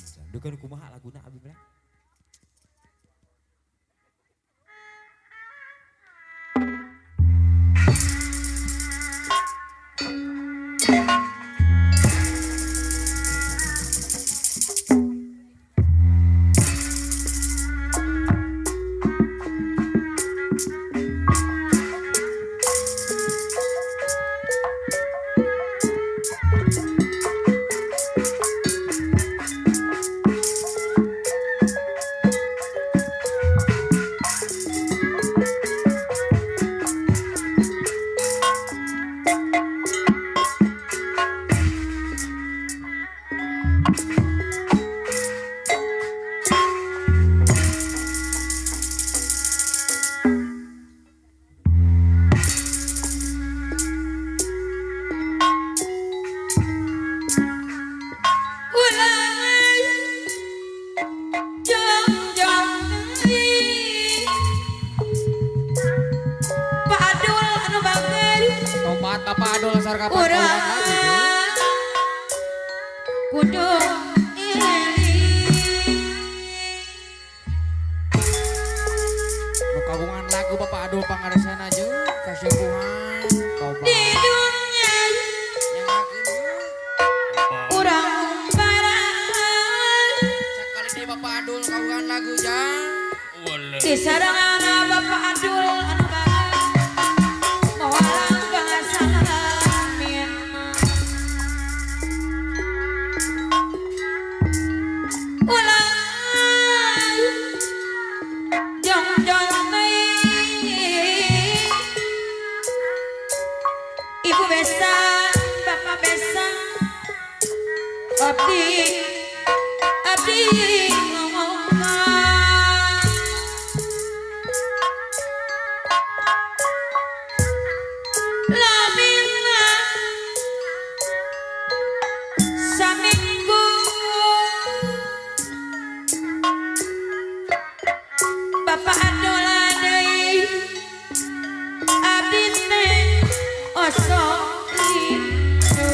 Tuhan. Dukan kumaha laguna abi mah. Bapak Adol sar kapan kudu kagungan lagu Bapak Adol pangaresana aja kasyukuhan di dunia yang akhirnya urang barang sekali deh Bapak Adol kagungan lagu ya di sarana Bapak Adul anu barang mawalang bangsa amin ulang jong jong ibu besa bapak besa abdi abdi ngomong lamina saminggu bapak adola deui abdi teh osok rindu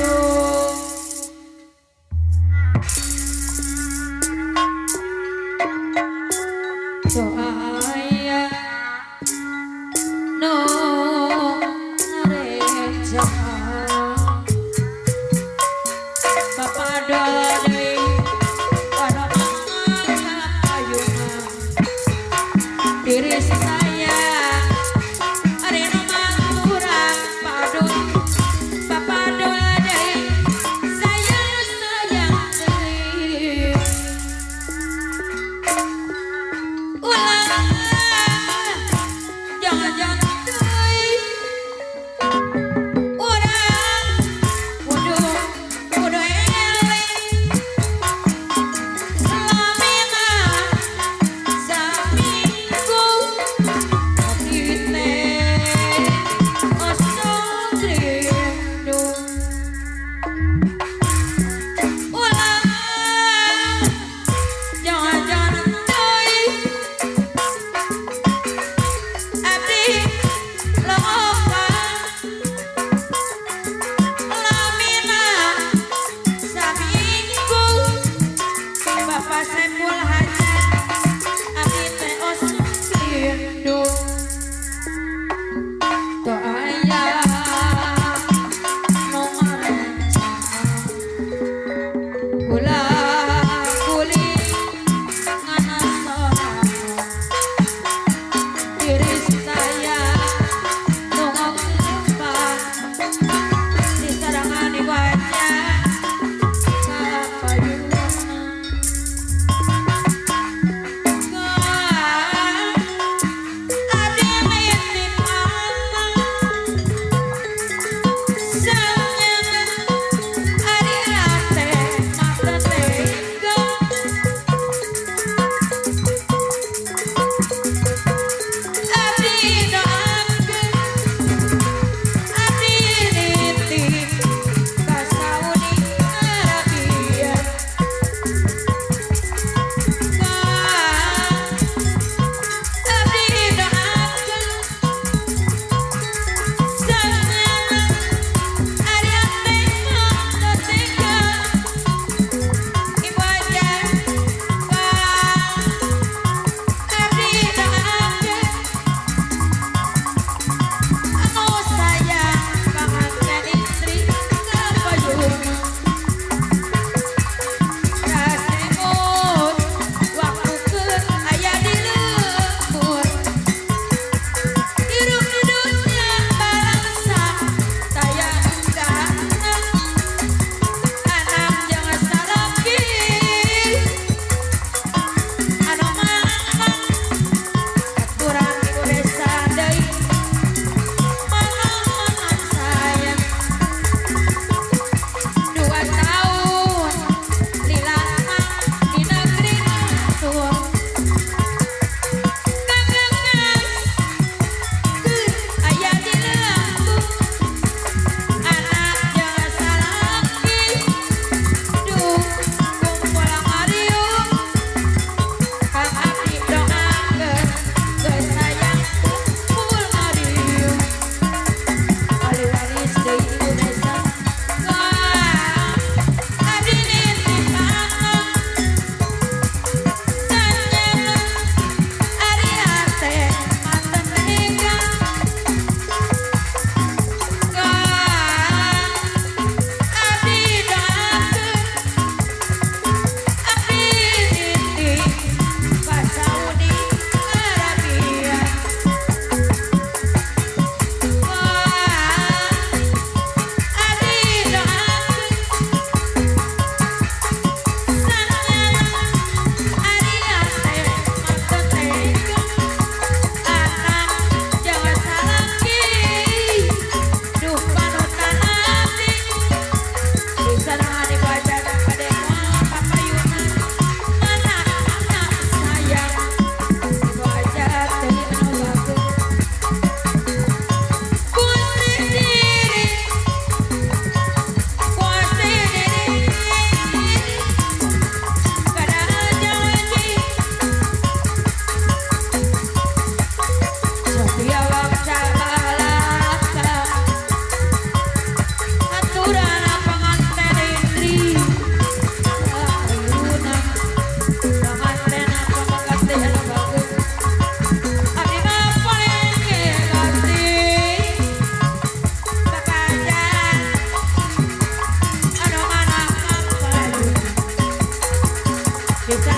Bisa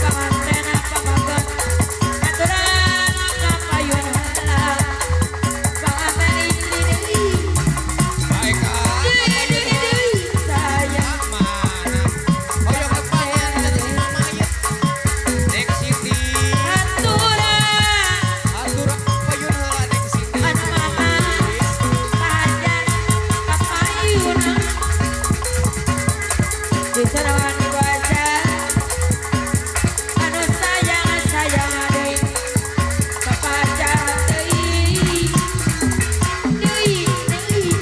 kamanten pamagon aturan kapayun heula panganten istri deui Baik ah. deui sayang Mana? Hoyong lepas jadi mayat. Dek Siti. aturan Atur payun heula Dek Siti. anu mama sajan kapayun bisa rawan dibaca anu sayang sayang deui kapaca deui deui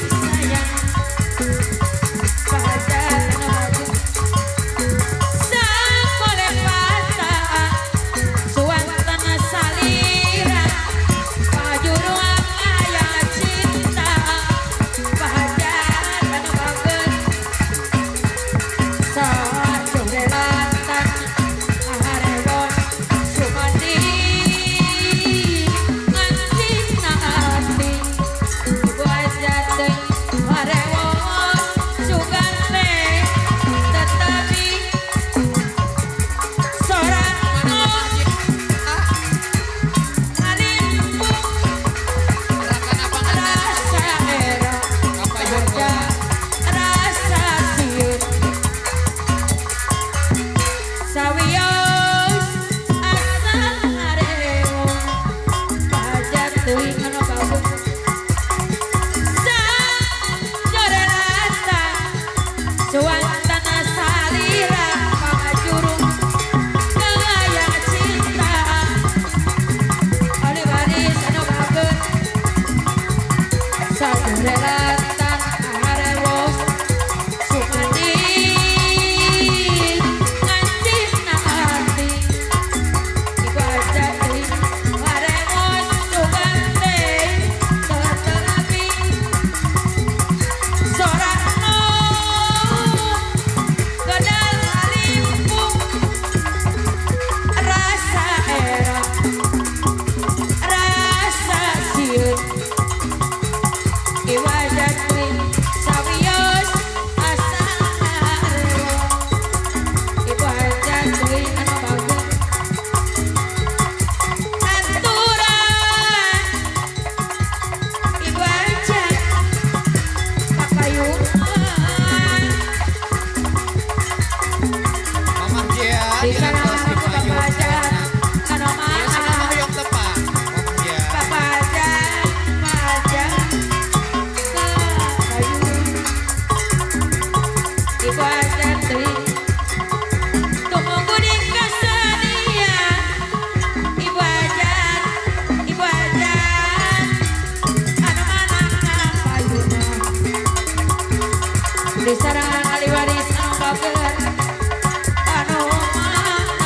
sayang kapaca anu bagus sakole pata suantana salira pajuruan aya cinta kapaca anu bagus sajong relatan aharewon sumandi ngantina ati ibu aja teuing harewon sugante tetapi sorango ngalimpung Rakan apa rasa era kapayun Bahagia rasa siut sawios asa hareo bahagia teuing anu bagus sa jorelata suantana salira pangajurung kaya cinta ali baris anu bagus sajorelatan harewos sumandi ngancina hati ibu aja teuing harewos sugante tetapi sorango godal ngalimpung rasa era rasa siut iwajat teuing sawios asa hareo ibu aja teuing anu bagus aturan ibu aja papayungan Mamah Jia. di sana Pasti papa payun. aja anu Ya sama maaf hoyong tepat. Mamah Jia. papa aja kapayun ibu aja teuing tumugu di kesenian ibu aja anu manang kapayuna di sarangan ahli waris anu bageut anu mah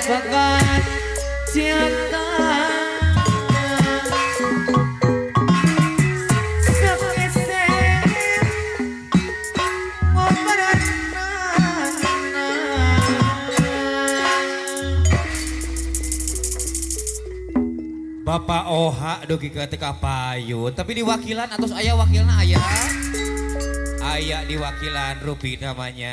pekat cinta sekeser Bapak Oha dogi ketika payun, tapi di wakilan atau ayah wakilna ayah. Ayah di wakilan Rupi namanya.